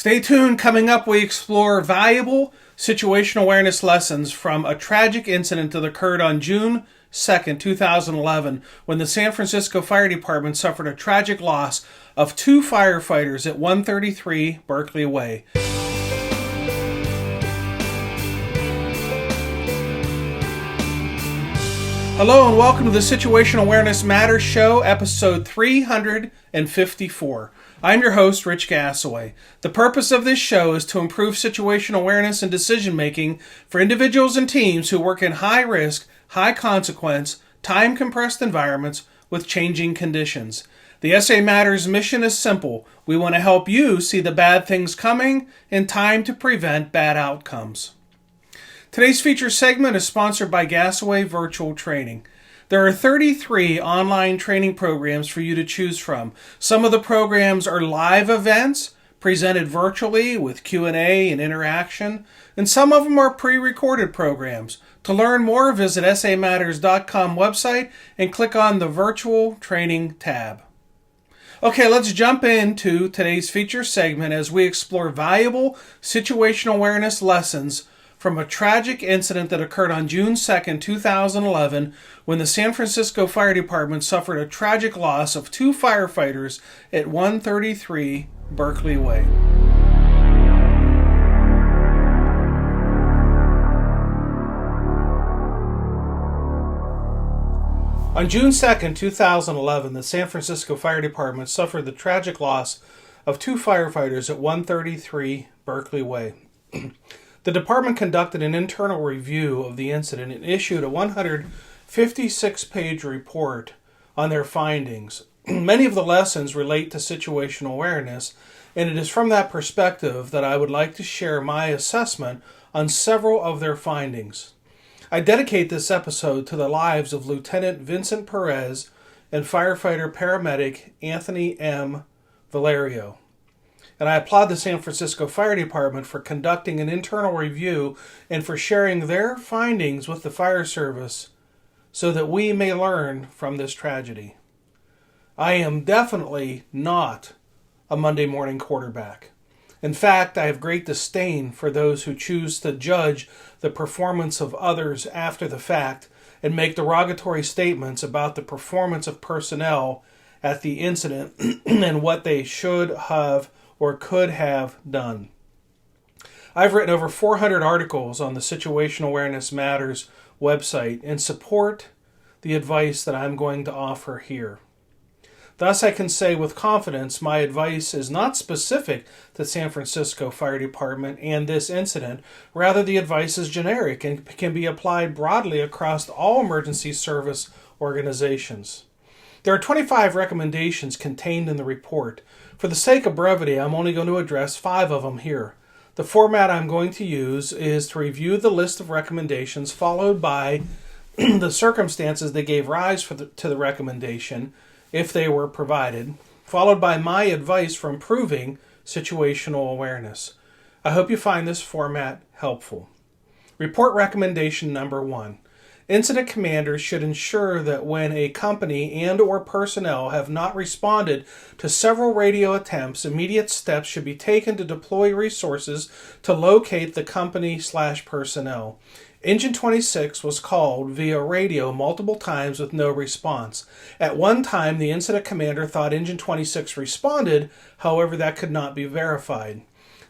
Stay tuned. Coming up, we explore valuable situational awareness lessons from a tragic incident that occurred on June 2nd, 2011, when the San Francisco Fire Department suffered a tragic loss of 2 firefighters at 133 Berkeley Way. Hello and welcome to the Situational Awareness Matters Show, episode 354. I'm your host, Rich Gassaway. The purpose of this show is to improve situational awareness and decision-making for individuals and teams who work in high-risk, high-consequence, time-compressed environments with changing conditions. The SA Matters mission is simple. We want to help you see the bad things coming in time to prevent bad outcomes. Today's feature segment is sponsored by Gassaway Virtual Training. There are 33 online training programs for you to choose from. Some of the programs are live events presented virtually with Q&A and interaction, and some of them are pre-recorded programs. To learn more, visit samatters.com website and click on the Virtual Training tab. Okay, let's jump into today's feature segment as we explore valuable situational awareness lessons from a tragic incident that occurred on June 2nd, 2011, when the San Francisco Fire Department suffered a tragic loss of 2 firefighters at 133 Berkeley Way. On June 2nd, 2011, the San Francisco Fire Department suffered the tragic loss of 2 firefighters at 133 Berkeley Way. The department conducted an internal review of the incident and issued a 156-page report on their findings. Many of the lessons relate to situational awareness, and it is from that perspective that I would like to share my assessment on several of their findings. I dedicate this episode to the lives of Lieutenant Vincent Perez and firefighter paramedic Anthony M. Valerio. And I applaud the San Francisco Fire Department for conducting an internal review and for sharing their findings with the fire service so that we may learn from this tragedy. I am definitely not a Monday morning quarterback. In fact, I have great disdain for those who choose to judge the performance of others after the fact and make derogatory statements about the performance of personnel at the incident and what they should have or could have done. I've written over 400 articles on the Situational Awareness Matters website and support the advice that I'm going to offer here. Thus, I can say with confidence my advice is not specific to San Francisco Fire Department and this incident. Rather, the advice is generic and can be applied broadly across all emergency service organizations. There are 25 recommendations contained in the report. For the sake of brevity, I'm only going to address 5 of them here. The format I'm going to use is to review the list of recommendations, followed by the circumstances that gave rise to the recommendation, if they were provided, followed by my advice for improving situational awareness. I hope you find this format helpful. Report recommendation number 1. Incident commanders should ensure that when a company and or personnel have not responded to several radio attempts, immediate steps should be taken to deploy resources to locate the company/personnel. Engine 26 was called via radio multiple times with no response. At one time, the incident commander thought Engine 26 responded, however, that could not be verified.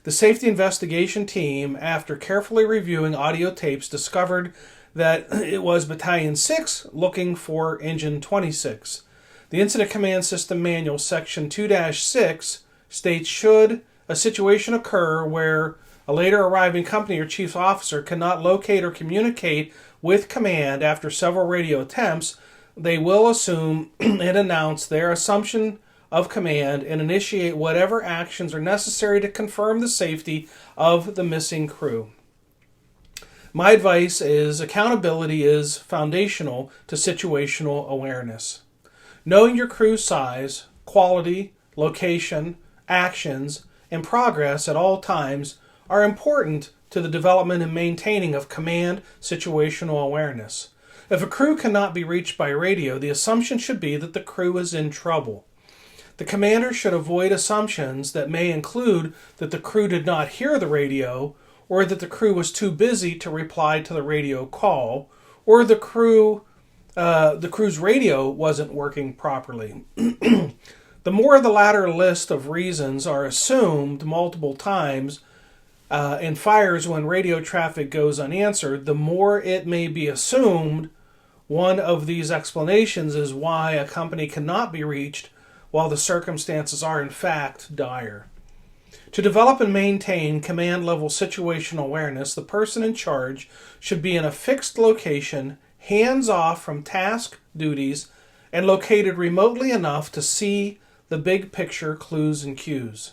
The safety investigation team, after carefully reviewing audio tapes, discovered that it was Battalion 6 looking for Engine 26. The Incident Command System Manual, Section 2-6, states should a situation occur where a later arriving company or chief officer cannot locate or communicate with command after several radio attempts, they will assume and announce their assumption of command and initiate whatever actions are necessary to confirm the safety of the missing crew. My advice is accountability is foundational to situational awareness. Knowing your crew's size, quality, location, actions, and progress at all times are important to the development and maintaining of command situational awareness. If a crew cannot be reached by radio, the assumption should be that the crew is in trouble. The commander should avoid assumptions that may include that the crew did not hear the radio, or that the crew was too busy to reply to the radio call, or the crew's radio wasn't working properly. The more the latter list of reasons are assumed multiple times in fires when radio traffic goes unanswered, the more it may be assumed one of these explanations is why a company cannot be reached while the circumstances are in fact dire. To develop and maintain command-level situational awareness, the person in charge should be in a fixed location, hands-off from task duties, and located remotely enough to see the big picture clues and cues.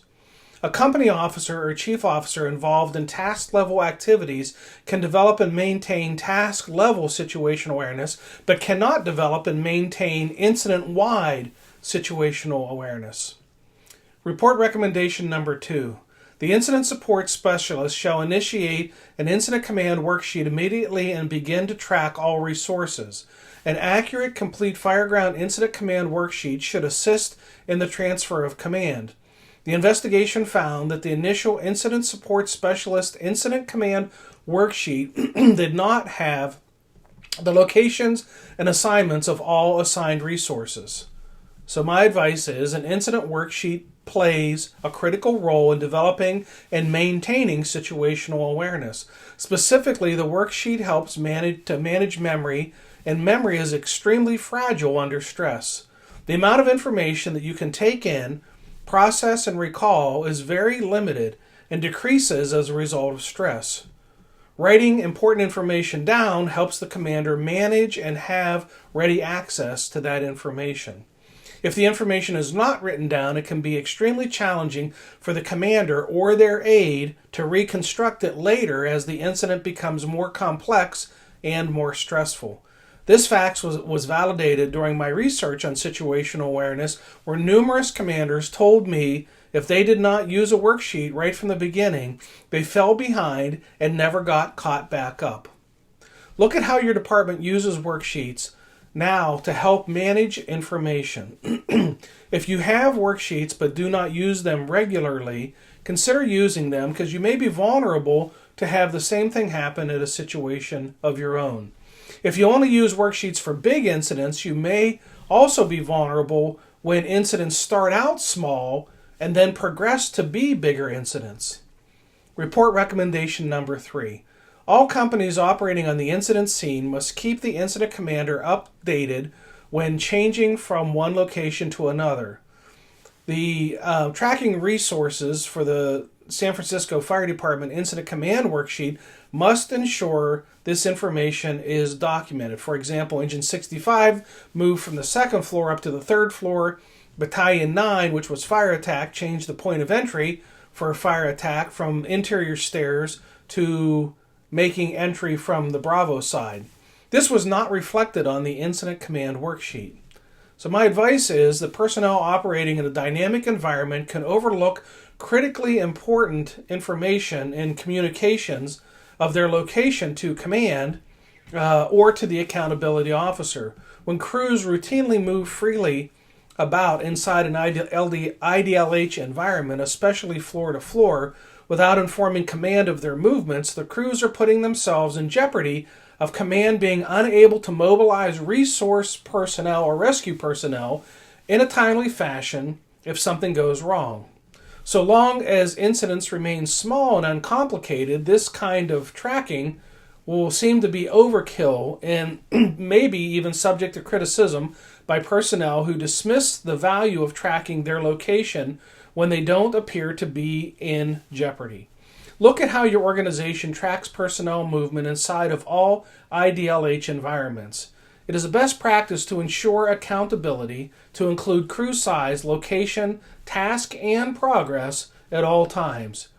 A company officer or chief officer involved in task-level activities can develop and maintain task-level situational awareness, but cannot develop and maintain incident-wide situational awareness. Report recommendation number 2. The incident support specialist shall initiate an incident command worksheet immediately and begin to track all resources. An accurate, complete fireground incident command worksheet should assist in the transfer of command. The investigation found that the initial incident support specialist incident command worksheet did not have the locations and assignments of all assigned resources. So my advice is an incident worksheet plays a critical role in developing and maintaining situational awareness. Specifically, the worksheet helps manage memory, and memory is extremely fragile under stress. The amount of information that you can take in, process, and recall is very limited and decreases as a result of stress. Writing important information down helps the commander manage and have ready access to that information. If the information is not written down, it can be extremely challenging for the commander or their aide to reconstruct it later as the incident becomes more complex and more stressful. This fact was validated during my research on situational awareness, where numerous commanders told me if they did not use a worksheet right from the beginning, they fell behind and never got caught back up. Look at how your department uses worksheets now to help manage information. If you have worksheets but do not use them regularly, consider using them because you may be vulnerable to have the same thing happen in a situation of your own. If you only use worksheets for big incidents, you may also be vulnerable when incidents start out small and then progress to be bigger incidents. Report recommendation number 3. All companies operating on the incident scene must keep the incident commander updated when changing from one location to another. The tracking resources for the San Francisco Fire Department Incident Command Worksheet must ensure this information is documented. For example, Engine 65 moved from the second floor up to the third floor. Battalion 9, which was fire attack, changed the point of entry for a fire attack from interior stairs to making entry from the Bravo side. This was not reflected on the Incident Command Worksheet. So my advice is that personnel operating in a dynamic environment can overlook critically important information in communications of their location to command or to the accountability officer. When crews routinely move freely about inside an IDLH environment, especially floor to floor, without informing command of their movements, the crews are putting themselves in jeopardy of command being unable to mobilize resource personnel or rescue personnel in a timely fashion if something goes wrong. So long as incidents remain small and uncomplicated, this kind of tracking will seem to be overkill and maybe even subject to criticism by personnel who dismiss the value of tracking their location when they don't appear to be in jeopardy. Look at how your organization tracks personnel movement inside of all IDLH environments. It is a best practice to ensure accountability to include crew size, location, task, and progress at all times.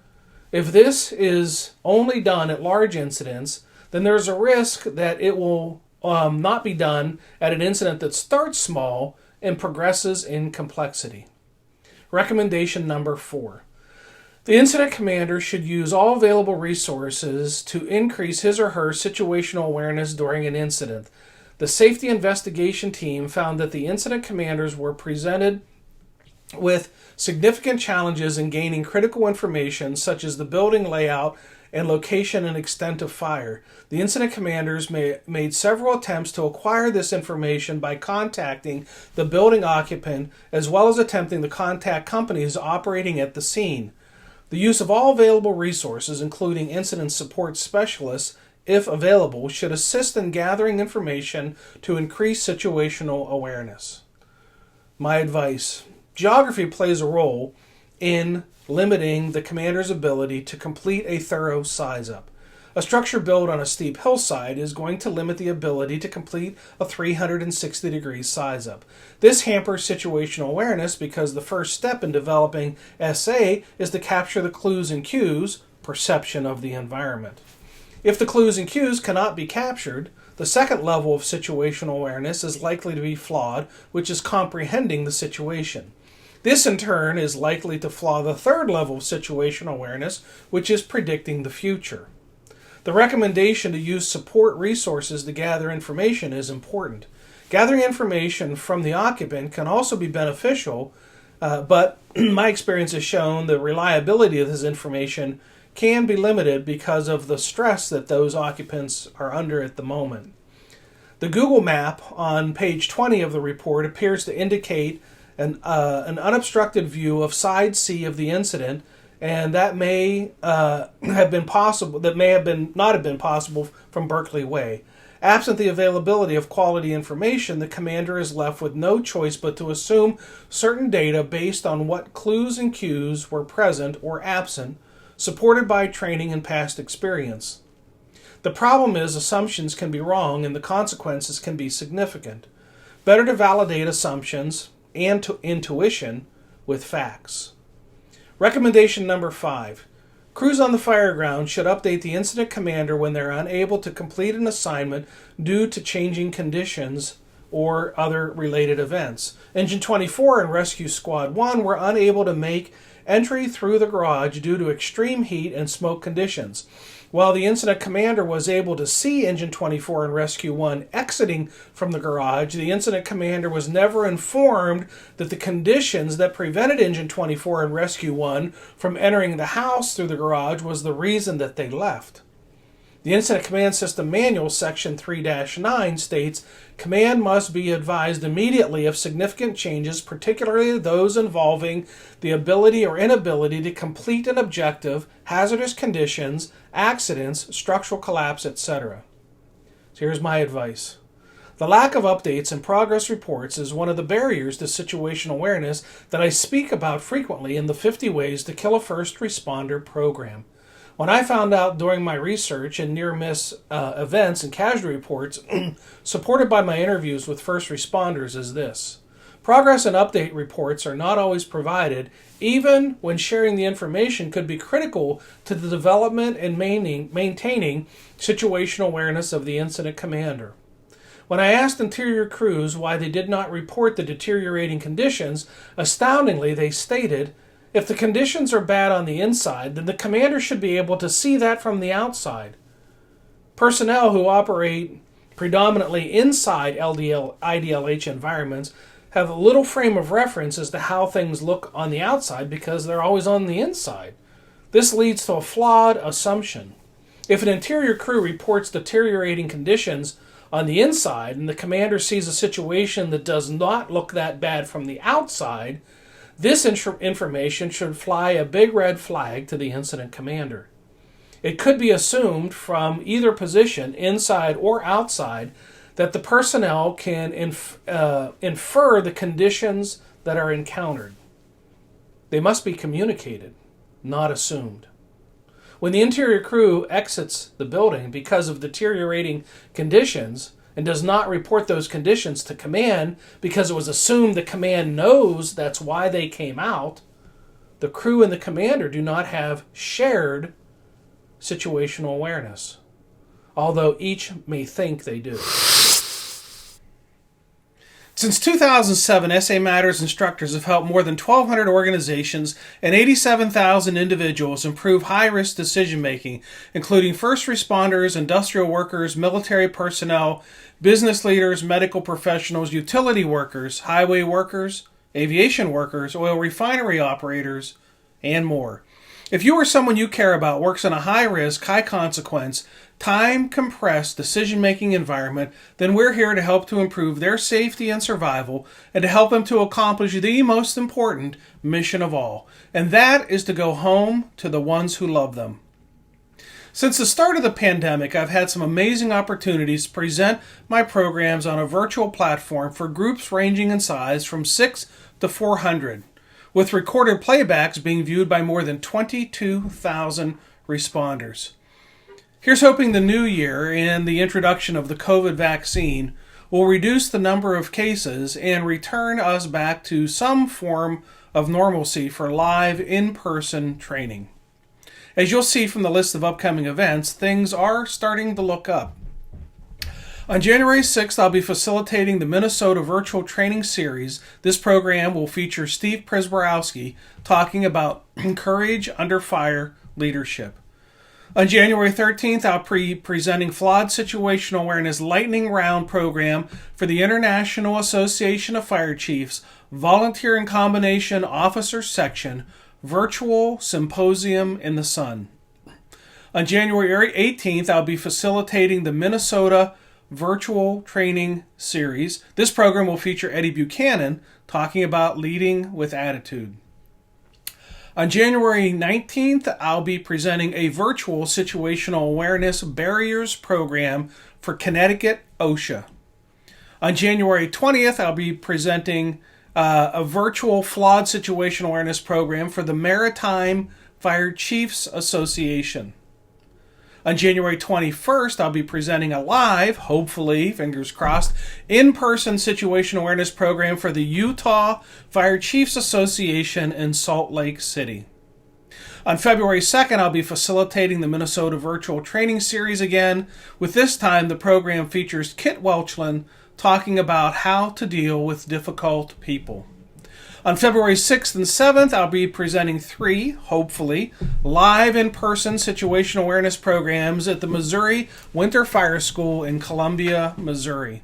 If this is only done at large incidents, then there's a risk that it will not be done at an incident that starts small and progresses in complexity. Recommendation number 4. The incident commander should use all available resources to increase his or her situational awareness during an incident. The safety investigation team found that the incident commanders were presented with significant challenges in gaining critical information such as the building layout and location and extent of fire. The incident commanders made several attempts to acquire this information by contacting the building occupant as well as attempting to contact companies operating at the scene. The use of all available resources, including incident support specialists, if available, should assist in gathering information to increase situational awareness. My advice: geography plays a role in limiting the commander's ability to complete a thorough size-up. A structure built on a steep hillside is going to limit the ability to complete a 360-degree size-up. This hampers situational awareness because the first step in developing SA is to capture the clues and cues, perception of the environment. If the clues and cues cannot be captured, the second level of situational awareness is likely to be flawed, which is comprehending the situation. This, in turn, is likely to flaw the third level of situational awareness, which is predicting the future. The recommendation to use support resources to gather information is important. Gathering information from the occupant can also be beneficial, but my experience has shown the reliability of this information can be limited because of the stress that those occupants are under at the moment. The Google map on page 20 of the report appears to indicate an unobstructed view of side C of the incident, and that may have been possible. That may have been not have been possible from Berkeley Way. Absent the availability of quality information, the commander is left with no choice but to assume certain data based on what clues and cues were present or absent, supported by training and past experience. The problem is assumptions can be wrong and the consequences can be significant. Better to validate assumptions and to intuition with facts. Recommendation number 5. Crews on the fire ground should update the incident commander when they're unable to complete an assignment due to changing conditions or other related events. Engine 24 and Rescue Squad 1 were unable to make entry through the garage due to extreme heat and smoke conditions. While the incident commander was able to see Engine 24 and Rescue 1 exiting from the garage, the incident commander was never informed that the conditions that prevented Engine 24 and Rescue 1 from entering the house through the garage was the reason that they left. The Incident Command System Manual, Section 3-9, states, "Command must be advised immediately of significant changes, particularly those involving the ability or inability to complete an objective, hazardous conditions, accidents, structural collapse, etc." So here's my advice. The lack of updates and progress reports is one of the barriers to situational awareness that I speak about frequently in the 50 Ways to Kill a First Responder program. When I found out during my research in near-miss events and casualty reports, supported by my interviews with first responders, is this. Progress and update reports are not always provided, even when sharing the information could be critical to the development and maintaining situational awareness of the incident commander. When I asked interior crews why they did not report the deteriorating conditions, astoundingly they stated, if the conditions are bad on the inside, then the commander should be able to see that from the outside. Personnel who operate predominantly inside IDLH environments have a little frame of reference as to how things look on the outside because they're always on the inside. This leads to a flawed assumption. If an interior crew reports deteriorating conditions on the inside and the commander sees a situation that does not look that bad from the outside, this information should fly a big red flag to the incident commander. It could be assumed from either position, inside or outside, that the personnel can infer the conditions that are encountered. They must be communicated, not assumed. When the interior crew exits the building because of deteriorating conditions and does not report those conditions to command because it was assumed the command knows that's why they came out, the crew and the commander do not have shared situational awareness, although each may think they do. Since 2007, SA Matters instructors have helped more than 1,200 organizations and 87,000 individuals improve high-risk decision-making, including first responders, industrial workers, military personnel, business leaders, medical professionals, utility workers, highway workers, aviation workers, oil refinery operators, and more. If you or someone you care about works in a high-risk, high-consequence, time-compressed decision-making environment, then we're here to help to improve their safety and survival and to help them to accomplish the most important mission of all, and that is to go home to the ones who love them. Since the start of the pandemic, I've had some amazing opportunities to present my programs on a virtual platform for groups ranging in size from 6 to 400. With recorded playbacks being viewed by more than 22,000 responders. Here's hoping the new year and the introduction of the COVID vaccine will reduce the number of cases and return us back to some form of normalcy for live in-person training. As you'll see from the list of upcoming events, things are starting to look up. On January 6th, I'll be facilitating the Minnesota Virtual Training Series. This program will feature Steve Przborowski talking about courage under fire leadership. On January 13th, I'll be presenting Flawed Situational Awareness Lightning Round program for the International Association of Fire Chiefs Volunteer and Combination Officer Section Virtual Symposium in the Sun. On January 18th, I'll be facilitating the Minnesota Virtual Training Series. This program will feature Eddie Buchanan talking about leading with attitude. On January 19th, I'll be presenting a virtual situational awareness barriers program for Connecticut OSHA. On January 20th, I'll be presenting a virtual flawed situational awareness program for the Maritime Fire Chiefs Association. On January 21st, I'll be presenting a live, hopefully, fingers crossed, in-person situational awareness program for the Utah Fire Chiefs Association in Salt Lake City. On February 2nd, I'll be facilitating the Minnesota Virtual Training Series again. With this time, the program features Kit Welchland talking about how to deal with difficult people. On February 6th and 7th, I'll be presenting 3, hopefully, live in-person situational awareness programs at the Missouri Winter Fire School in Columbia, Missouri.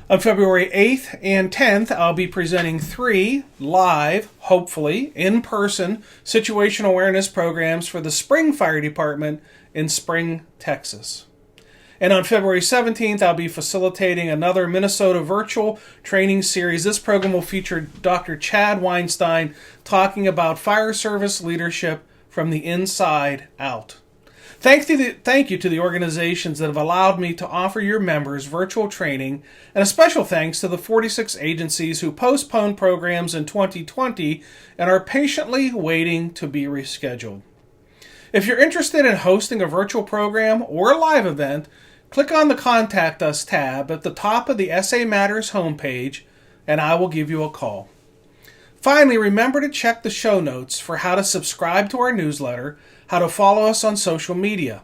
On February 8th and 10th, I'll be presenting 3 live, hopefully, in-person situational awareness programs for the Spring Fire Department in Spring, Texas. And on February 17th, I'll be facilitating another Minnesota Virtual Training Series. This program will feature Dr. Chad Weinstein talking about fire service leadership from the inside out. Thank you to the organizations that have allowed me to offer your members virtual training, and a special thanks to the 46 agencies who postponed programs in 2020 and are patiently waiting to be rescheduled. If you're interested in hosting a virtual program or a live event, click on the Contact Us tab at the top of the SA Matters homepage, and I will give you a call. Finally, remember to check the show notes for how to subscribe to our newsletter, how to follow us on social media.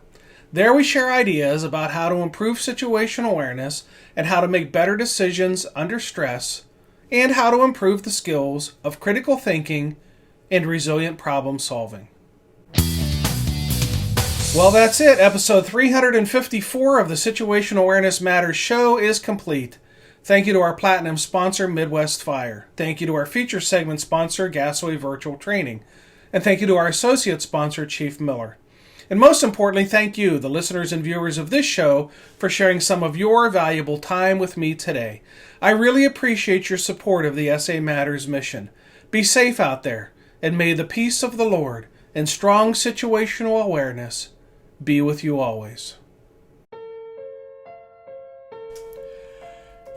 There we share ideas about how to improve situational awareness and how to make better decisions under stress, and how to improve the skills of critical thinking and resilient problem solving. Well, that's it. Episode 354 of the Situational Awareness Matters show is complete. Thank you to our platinum sponsor, Midwest Fire. Thank you to our feature segment sponsor, Gasaway Virtual Training. And thank you to our associate sponsor, Chief Miller. And most importantly, thank you, the listeners and viewers of this show, for sharing some of your valuable time with me today. I really appreciate your support of the SA Matters mission. Be safe out there, and may the peace of the Lord and strong situational awareness be with you always.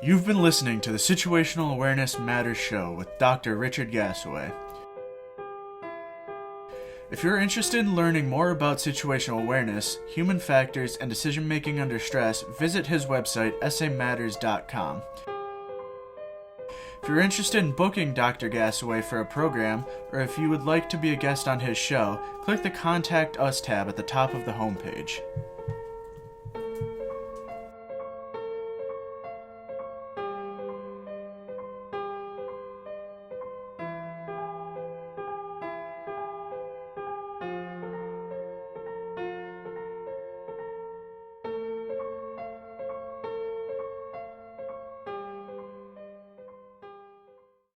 You've been listening to the Situational Awareness Matters show with Dr. Richard Gasaway. If you're interested in learning more about situational awareness, human factors, and decision-making under stress, visit his website, samatters.com. If you're interested in booking Dr. Gasaway for a program, or if you would like to be a guest on his show, click the Contact Us tab at the top of the homepage.